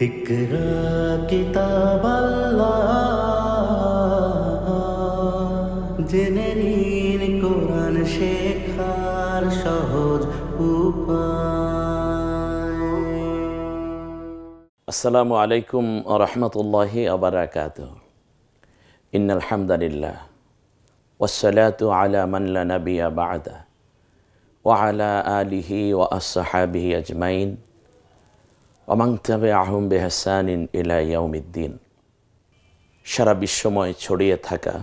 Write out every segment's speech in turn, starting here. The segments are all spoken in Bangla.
ইকরা কিতাব আল্লাহ, জেনে নিন কোরআন শেখার সহজ উপায়। আসসালামু আলাইকুম ওয়া রাহমাতুল্লাহি ওয়া বারাকাতুহু। ইন্নাল হামদালিল্লাহ ওয়াসসালাতু আলা মান লা নাবিয়্যা বা'দা ওয়া আলা আলিহি ওয়া আসহাবিহি আজমাইন ওয়া মান তাবি'আহুম বিইহসানিন ইলা ইয়াউমিদ্দিন। সারা বিশ্বময় ছড়িয়ে থাকা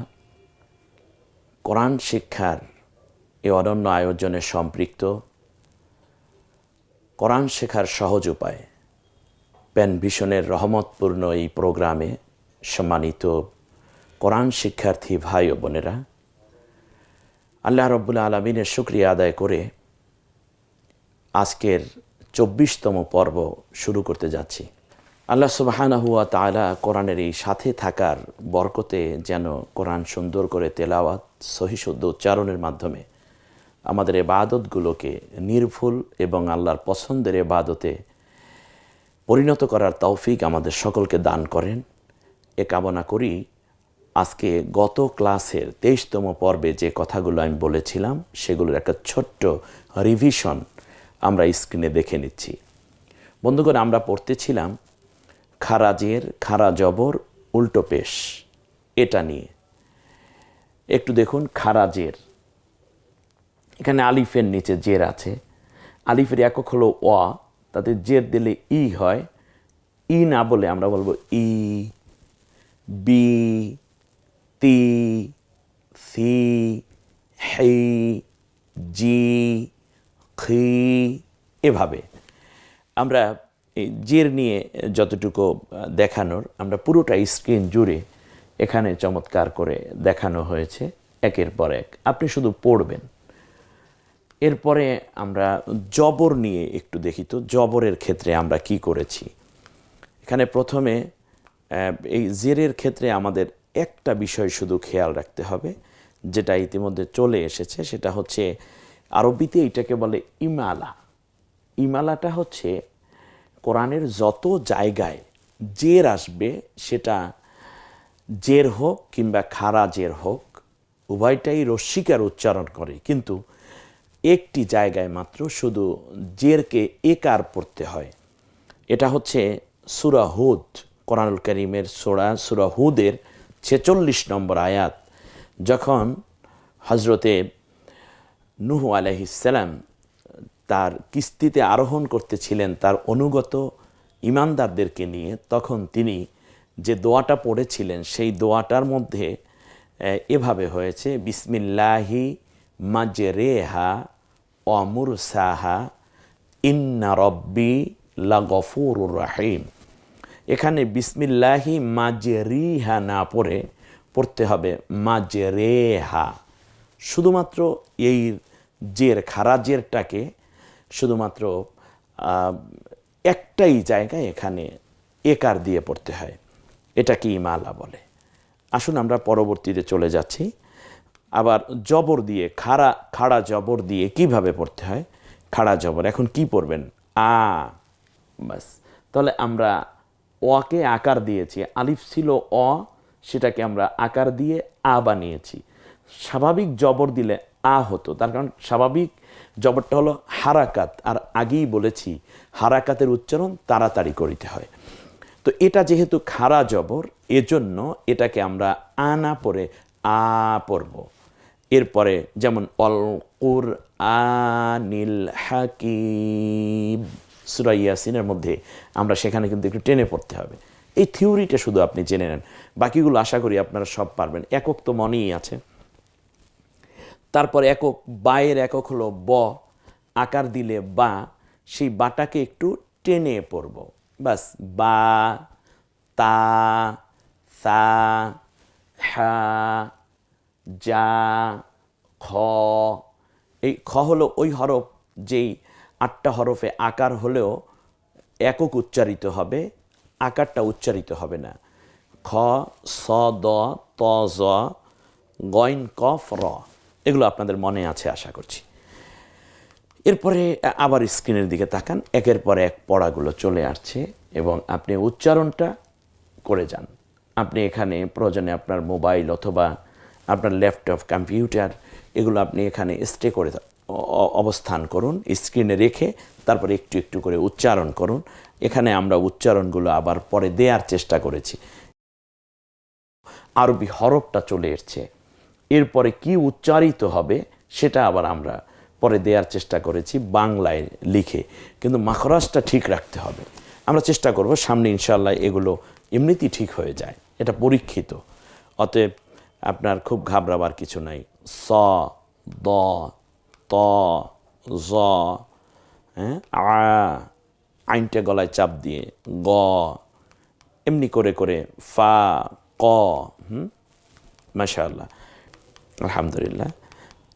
কোরআন শিক্ষার এই অনন্য আয়োজনে সম্পৃক্ত কোরআন শেখার সহজ উপায় প্যান ভিশনের রহমতপূর্ণ এই প্রোগ্রামে সম্মানিত কোরআন শিক্ষার্থী ভাই ও বোনেরা, আল্লাহ রাব্বুল আলামিনের শুকরিয়া আদায় করে আজকের ২৪তম পর্ব শুরু করতে যাচ্ছি। আল্লাহ সুবহানাহু ওয়া তাআলা কোরআনের এই সাথে থাকার বরকতে যেন কোরআন সুন্দর করে তেলাওয়াত সহিহ শুদ্ধ উচ্চারণের মাধ্যমে আমাদের ইবাদতগুলোকে নির্ভুল এবং আল্লাহর পছন্দের ইবাদতে পরিণত করার তৌফিক আমাদের সকলকে দান করেন, এ কামনা করি। আজকে গত ক্লাসের ২৩তম পর্বে যে কথাগুলো আমি বলেছিলাম সেগুলোর একটা ছোট্ট রিভিশন আমরা স্ক্রিনে দেখে নিচ্ছি। বন্ধুগণ, আমরা পড়তেছিলাম খারাজের, খারা জবর, উল্টো পেশ, এটা নিয়ে একটু দেখুন। খারাজের, এখানে আলিফের নিচে জের আছে, আলিফের একক হলো ওয়া, তাতে জের দিলে ই হয়। ই না বলে আমরা বলবো ই, বি, তি, সি, হি, জি, খি, এভাবে আমরা এই জের নিয়ে যতটুকু দেখানোর আমরা পুরোটা স্ক্রিন জুড়ে এখানে চমৎকার করে দেখানো হয়েছে একের পর এক, আপনি শুধু পড়বেন। এরপরে আমরা জবর নিয়ে একটু দেখি তো, জবরের ক্ষেত্রে আমরা কি করেছি। এখানে প্রথমে এই জেরের ক্ষেত্রে আমাদের একটা বিষয় শুধু খেয়াল রাখতে হবে, যেটা ইতিমধ্যে চলে এসেছে, সেটা হচ্ছে আরবিতে এটাকে বলে ইমালা। ইমালাটা হচ্ছে কোরআনের যত জায়গায় জের আসবে, সেটা জের হোক কিংবা খারা জের হোক, উভয়টাই রস্যিকার উচ্চারণ করে, কিন্তু একটি জায়গায় মাত্র শুধু জেরকে একার পড়তে হয়। এটা হচ্ছে সূরা হুদ, কোরআনুল কারীমের সূরা হুদের ৪৬ নম্বর আয়াত। যখন হযরতে নূহ আলাইহিস সালাম তার কিস্তিতে আরোহণ করতেছিলেন তার অনুগত ঈমানদারদেরকে নিয়ে, তখন তিনি যে দোয়াটা পড়েছিলেন সেই দোয়াটার মধ্যে এভাবে হয়েছে, বিসমিল্লাহি মাজরেহা ওয়া মুরসাহা ইন্না রব্বি লাগফুরুর রাহিম। এখানে বিসমিল্লাহি মাজরিহা না পড়তে হবে মাজরেহা। শুধুমাত্র এই জের, খারা জেরটাকে শুধুমাত্র একটাই জায়গায় এখানে একার দিয়ে পড়তে হয়, এটাকে ইমালা বলে। আসুন আমরা পরবর্তীতে চলে যাচ্ছি। আবার জবর দিয়ে, খাড়া জবর দিয়ে কিভাবে পড়তে হয়। খাড়া জবর এখন কি পড়বেন, আ, বাস। তাহলে আমরা অকে আকার দিয়েছি, আলিফ ছিল অ, সেটাকে আমরা আকার দিয়ে আ বানিয়েছি। স্বাভাবিক জবর দিলে আ হতো, তার কারণ স্বাভাবিক জবরটা হলো হারাকাত, আর আগেই বলেছি হারাকাতের উচ্চারণ তাড়াতাড়ি করিতে হয়। তো এটা যেহেতু খাড়া জবর, এজন্য এটাকে আমরা আ না পড়ে আ পড়ব। এরপরে যেমন অল কুরআনিল হাকিম, সূরা ইয়াসিনের মধ্যে আমরা সেখানে কিন্তু একটু টেনে পড়তে হবে। এই থিওরিটা শুধু আপনি জেনে নেন, বাকিগুলো আশা করি আপনারা সব পারবেন। একক তো মনেই আছে। তারপর একক, বায়ের একক হলো ব, আকার দিলে বা, সেই বাটাকে একটু টেনে পড়ব, বাস। বা, তা, সা, হা, যা, খ। এই খ হলো ওই হরফ যেই ৮টা হরফে আকার হলেও একক উচ্চারিত হবে, আকারটা উচ্চারিত হবে না। খ, স, দ, ত, জ, গইন, কফ, র, এগুলো আপনাদের মনে আছে আশা করছি। এরপরে আবার স্ক্রিনের দিকে তাকান, একের পর এক পড়াগুলো চলে আসছে। এবং আপনি উচ্চারণটা করে যান। আপনি এখানে প্রয়োজনে আপনার মোবাইল অথবা আপনার ল্যাপটপ, কম্পিউটার এগুলো আপনি এখানে স্টে করে অবস্থান করুন, স্ক্রিনে রেখে তারপরে একটু একটু করে উচ্চারণ করুন। এখানে আমরা উচ্চারণগুলো আবার পরে দেওয়ার চেষ্টা করেছি। আরবি হরফটা চলে এসছে, এরপরে কি উচ্চারিত হবে সেটা আবার আমরা পরে দেওয়ার চেষ্টা করেছি বাংলায় লিখে, কিন্তু মাখরাজটা ঠিক রাখতে হবে। আমরা চেষ্টা করব সামনে ইনশাআল্লাহ এগুলো এমনিতেই ঠিক হয়ে যায়, এটা পরীক্ষিত। অতএব আপনার খুব ঘাবড়াবার কিছু নাই। স, দ, ত, জ, হ্যাঁ, আইনটা গলায় চাপ দিয়ে, গ, এমনি করে করে ফা, ক, মাশাআল্লাহ, আলহামদুলিল্লাহ।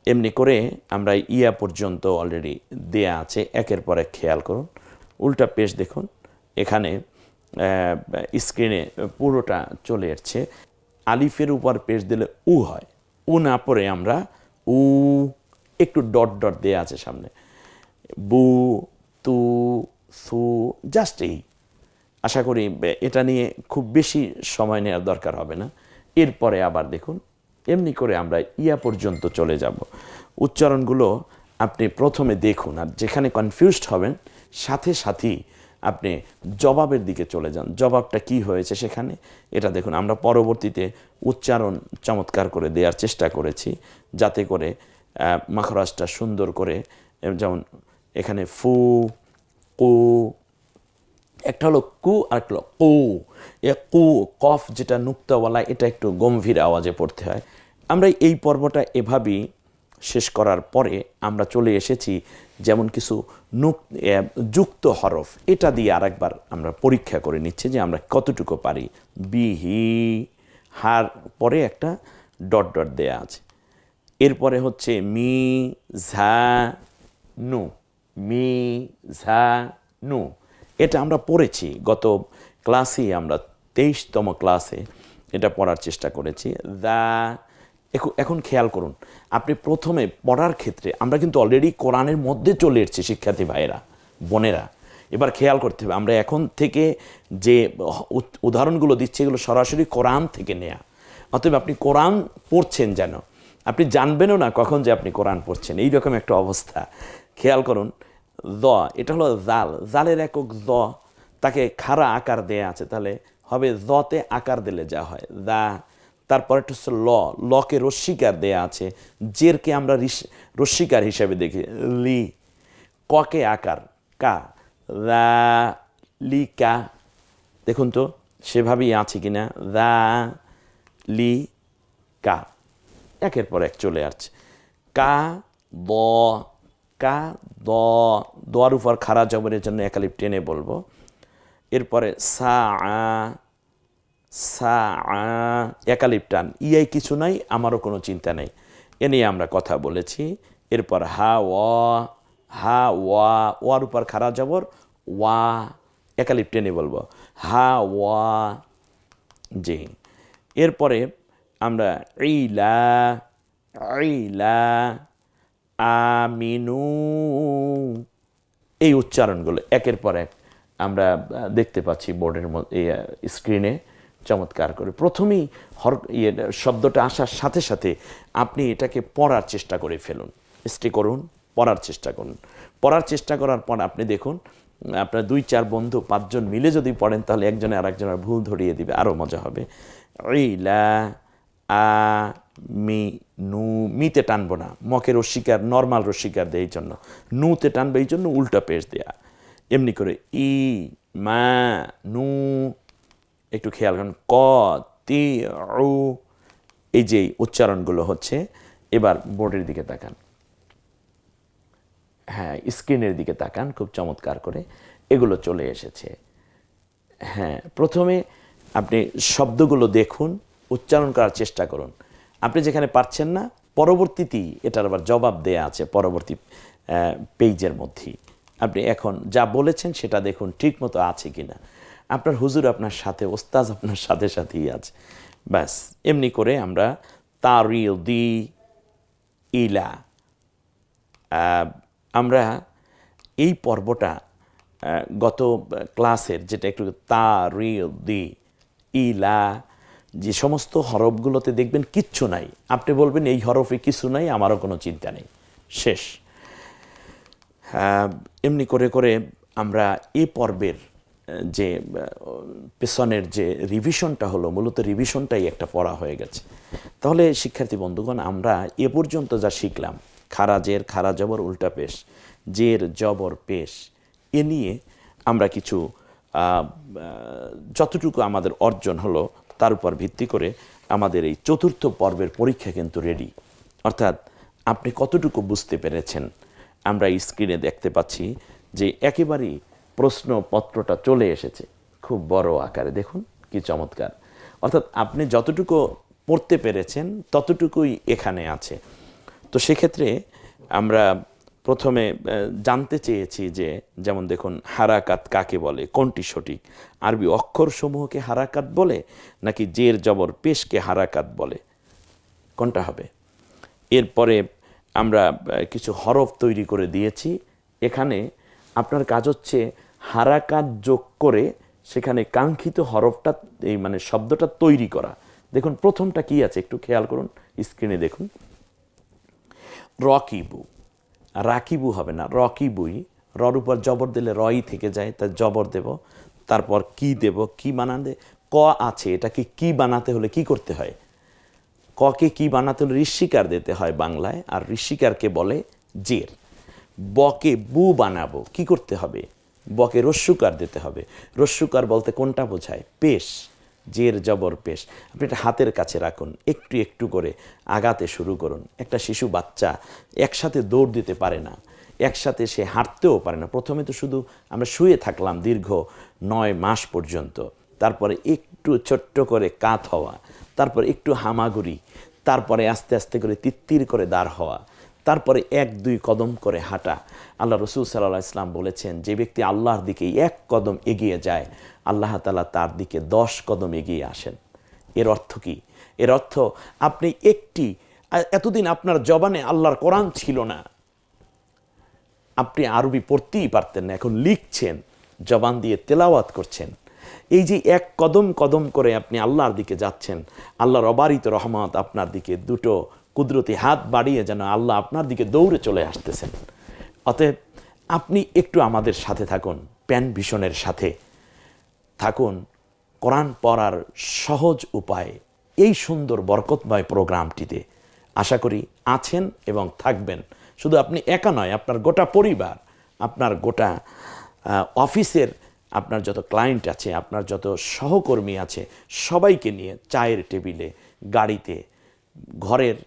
এমনি করে আমরা ইয়া পর্যন্ত অলরেডি দেয়া আছে, একের পর এক খেয়াল করুন। উল্টা পেশ দেখুন, এখানে স্ক্রিনে পুরোটা চলে এসছে। আলিফের উপর পেশ দিলে উ হয়, উ না পড়ে আমরা উ, একটু ডট ডট দেয়া আছে সামনে, বু, তু, সু, জাস্ট এই। আশা করি এটা নিয়ে খুব বেশি সময় নেওয়ার দরকার হবে না। এরপরে আবার দেখুন এমনি করে আমরা ইয়া পর্যন্ত চলে যাব। উচ্চারণগুলো আপনি প্রথমে দেখুন, আর যেখানে কনফিউজড হবেন সাথে সাথেই আপনি জবাবের দিকে চলে যান। জবাবটা কি হয়েছে সেখানে এটা দেখুন। আমরা পরবর্তীতে উচ্চারণ চমৎকার করে দেওয়ার চেষ্টা করেছি, যাতে করে মাখরাজটা সুন্দর করে, যেমন এখানে ফু, কু, একটা হলো কু আর একটা হলো কু। এ কু, কফ যেটা নুক্তাওয়ালা, এটা একটু গম্ভীর আওয়াজে পড়তে হয়। আমরা এই পর্বটা এভাবেই শেষ করার পরে আমরা চলে এসেছি যেমন কিছু যুক্ত হরফ, এটা দিয়ে আরেকবার আমরা পরীক্ষা করে নিচ্ছি যে আমরা কতটুকু পারি। বিহি, হার পরে একটা ডট ডট দেয়া আছে। এরপরে হচ্ছে মি, ঝা, নু, মি, ঝা, নু। এটা আমরা পড়েছি গত ক্লাসে, আমরা 23তম ক্লাসে এটা পড়ার চেষ্টা করেছি। দা, এখন খেয়াল করুন, আপনি প্রথমে পড়ার ক্ষেত্রে আমরা কিন্তু অলরেডি কোরআনের মধ্যে চলে এসেছি শিক্ষার্থী ভাইয়েরা, বোনেরা। এবার খেয়াল করতে হবে, আমরা এখন থেকে যে উদাহরণগুলো দিচ্ছি এগুলো সরাসরি কোরআন থেকে নেয়া। অতএব আপনি কোরআন পড়ছেন যেন আপনি জানবেনও না কখন যে আপনি কোরআন পড়ছেন, এইরকম একটা অবস্থা। খেয়াল করুন, দ, এটা হলো জাল, জালের একক দ, তাকে খাড়া আকার দেয়া আছে, তাহলে হবে দতে আকার দিলে যা হয় দা। তারপর একটা হচ্ছে ল, লকে রস্বীকার দেয়া আছে, জেরকে আমরা রস্বীকার হিসাবে দেখি, লি। ককে আকার, কা, দা, লি, কা। দেখুন তো সেভাবেই আছে কিনা, দা, লি, কা, একের পর এক চলে আসছে। কা, দ, কা, দ, দোয়ার উপর খাড়া জবরের জন্য একালিপ টেনে বলবো। এরপরে সা, সা, একালিপ টান, ইয়াই কিছু নাই, আমারও কোনো চিন্তা নেই, এ নিয়ে আমরা কথা বলেছি। এরপর হা, ওয়া, হা, ওয়া, ওয়ার উপর খাড়া জবর, ওয়া, একালিপ টেনে বলবো, হা, ওয়া, জি। এরপরে আমরা ইলা, ইলা, আমিনু, এই উচ্চারণগুলো একের পর এক আমরা দেখতে পাচ্ছি বোর্ডের মধ্যে, স্ক্রিনে চমৎকার করে। প্রথমেই শব্দটা আসার সাথে সাথে আপনি এটাকে পড়ার চেষ্টা করে ফেলুন, স্টে করুন, পড়ার চেষ্টা করুন। পড়ার চেষ্টা করার পর আপনি দেখুন আপনার 2-4 বন্ধু 5 জন মিলে যদি পড়েন তাহলে একজনে আরেকজনের ভুল ধরিয়ে দিবে, আরও মজা হবে। ইলা, আ, মি, নু, মিতে টানবো না, মকের রস্বীকার নর্মাল রস্বীকার দেয় এই জন্য, নুতে টানবে এই জন্য উল্টা পেশ দেয়া। এমনি করে ই, মা, নু, একটু খেয়াল করুন, ক, তি, উ, এই যে উচ্চারণগুলো হচ্ছে। এবার বোর্ডের দিকে তাকান, হ্যাঁ স্ক্রিনের দিকে তাকান খুব চমৎকার করে, এগুলো চলে এসেছে। হ্যাঁ, প্রথমে আপনি শব্দগুলো দেখুন, উচ্চারণ করার চেষ্টা করুন। আপনি যেখানে পারছেন না পরবর্তীতেই এটার আবার জবাব দেয়া আছে পরবর্তী পেজের মধ্যেই। আপনি এখন যা বলেছেন সেটা দেখুন ঠিক মতো আছে কিনা। আপনার হুজুর আপনার সাথে, ওস্তাজ আপনার সাথে সাথেই আছে। ব্যাস এমনি করে আমরা তারিদি, ইলা, আমরা এই পর্বটা গত ক্লাসের যেটা একটু তা রি দি ইলা যে সমস্ত হরফগুলোতে দেখবেন কিচ্ছু নাই, আপনি বলবেন এই হরফে কিছু নাই, আমারও কোনো চিন্তা নেই, শেষ। এমনি করে করে আমরা এই পর্বের যে পেছনের যে রিভিশনটা হলো, মূলত রিভিশনটাই একটা পড়া হয়ে গেছে। তাহলে শিক্ষার্থী বন্ধুগণ, আমরা এ পর্যন্ত যা শিখলাম, খারাজের খারা জবর উল্টা পেশ, জের জবর পেশ, এ নিয়ে আমরা কিছু যতটুকু আমাদের অর্জন হলো তার উপর ভিত্তি করে আমাদের এই চতুর্থ পর্বের পরীক্ষা কিন্তু রেডি। অর্থাৎ আপনি কতটুকু বুঝতে পেরেছেন, আমরা স্ক্রিনে দেখতে পাচ্ছি যে একেবারেই প্রশ্নপত্রটা চলে এসেছে খুব বড় আকারে, দেখুন কি চমৎকার। অর্থাৎ আপনি যতটুকু পড়তে পেরেছেন ততটুকুই এখানে আছে। তো সেক্ষেত্রে আমরা প্রথমে জানতে চেয়েছি যে, যেমন দেখুন, হারাকাত কাকে বলে, কোনটি সঠিক? আরবি অক্ষরসমূহকে হারাকাত বলে নাকি জের জবর পেশকে হারাকাত বলে, কোনটা হবে? এরপরে আমরা কিছু হরফ তৈরি করে দিয়েছি। এখানে আপনার কাজ হচ্ছে হারাকাত যোগ করে সেখানে কাঙ্ক্ষিত হরফটা, এই মানে শব্দটা তৈরি করা। দেখুন প্রথমটা কি আছে একটু খেয়াল করুন, স্ক্রিনে দেখুন। রকিবু, রাকিবু হবে না, রকিবুই। রর উপর জবর দিলে রই থেকে যায়, তাই জবর দেব। তারপর কি দেব, কি বানাতে, ক আছে, এটাকে কি বানাতে হলে কি করতে হয়? ককে কি বানাতে হলে ঋষিকার দিতে হয় বাংলায়, আর ঋষিকারকে বলে জের। বকে বু বানাবো, কি করতে হবে? বকে রস্যুকার দিতে হবে। রস্যুকার বলতে কোনটা বোঝায়? পেশ, জের জবর পেশ। আপনি এটা হাতের কাছে রাখুন, একটু একটু করে আগাতে শুরু করুন। একটা শিশু বাচ্চা একসাথে দৌড় দিতে পারে না, একসাথে সে হাঁটতেও পারে না। প্রথমে তো শুধু আমরা শুয়ে থাকলাম দীর্ঘ 9 মাস পর্যন্ত, তারপরে একটু ছোট্ট করে কাত হওয়া, তারপরে একটু হামাগুড়ি, তারপরে আস্তে আস্তে করে তিত্তির করে দাঁড় হওয়া, তারপরে 1-2 কদম করে হাঁটা। আল্লাহ রসুল সাল্লাল্লাহু আলাইহি ওয়াসাল্লাম বলেছেন, যে ব্যক্তি আল্লাহর দিকে 1 কদম এগিয়ে যায়, আল্লাহ তাআলা তার দিকে 10 কদম এগিয়ে আসেন। এর অর্থ কি? এর অর্থ আপনি এতদিন আপনার জবানে আল্লাহর কোরআন ছিল না, আপনি আরবি পড়তেই পারতেন না, এখন লিখছেন, জবান দিয়ে তেলাওয়াত করছেন। এই যে 1 কদম কদম করে আপনি আল্লাহর দিকে যাচ্ছেন, আল্লাহর অবারিত রহমত আপনার দিকে দুটো কুদরতি হাত বাড়িয়ে যেন আল্লাহ আপনার দিকে দৌড়ে চলে আসতেছেন। অতএব আপনি একটু আমাদের সাথে থাকুন, প্যান ভিশনের সাথে থাকুন। কোরআন পড়ার সহজ উপায় এই সুন্দর বরকতময় প্রোগ্রামটিতে আশা করি আছেন এবং থাকবেন। শুধু আপনি একা নয়, আপনার গোটা পরিবার, আপনার গোটা অফিসের আপনার যত ক্লায়েন্ট আছে, আপনার যত সহকর্মী আছে, সবাইকে নিয়ে চায়ের টেবিলে, গাড়িতে, ঘরের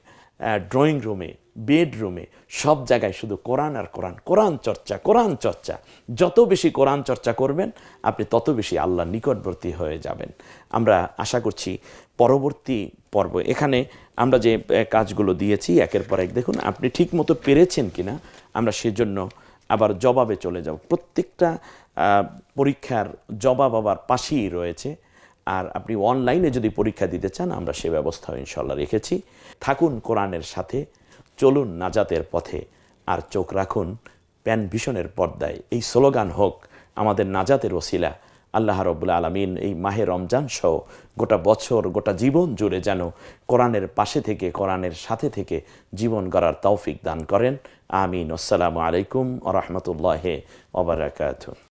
ড্রয়িং রুমে, বেডরুমে, সব জায়গায় শুধু কোরআন আর কোরআন, কোরআন চর্চা, কোরআন চর্চা। যত বেশি কোরআন চর্চা করবেন আপনি তত বেশি আল্লাহর নিকটবর্তী হয়ে যাবেন। আমরা আশা করছি পরবর্তী পর্ব এখানে আমরা যে কাজগুলো দিয়েছি একের পর এক দেখুন আপনি ঠিক মতো পেরেছেন কিনা, আমরা সেজন্য আবার জবাবে চলে যাব। প্রত্যেকটা পরীক্ষার জবাব আবার পাশেই রয়েছে। আর আপনি অনলাইনে যদি পরীক্ষা দিতে চান, আমরা সে ব্যবস্থাও ইনশাল্লাহ রেখেছি। থাকুন কোরআনের সাথে, চলুন নাজাতের পথে, আর চোখ রাখুন প্যান ভিশনের পর্দায়। এই স্লোগান হোক আমাদের নাজাতের ওসিলা। আল্লাহ রাব্বুল আলামিন এই মাহে রমজান সহ গোটা বছর, গোটা জীবন জুড়ে যেন কোরআনের পাশে থেকে, কোরআনের সাথে থেকে জীবন গড়ার তৌফিক দান করেন। আমিন। আসসালামু আলাইকুম ওয়া রাহমাতুল্লাহি ওয়া বারাকাতুহু।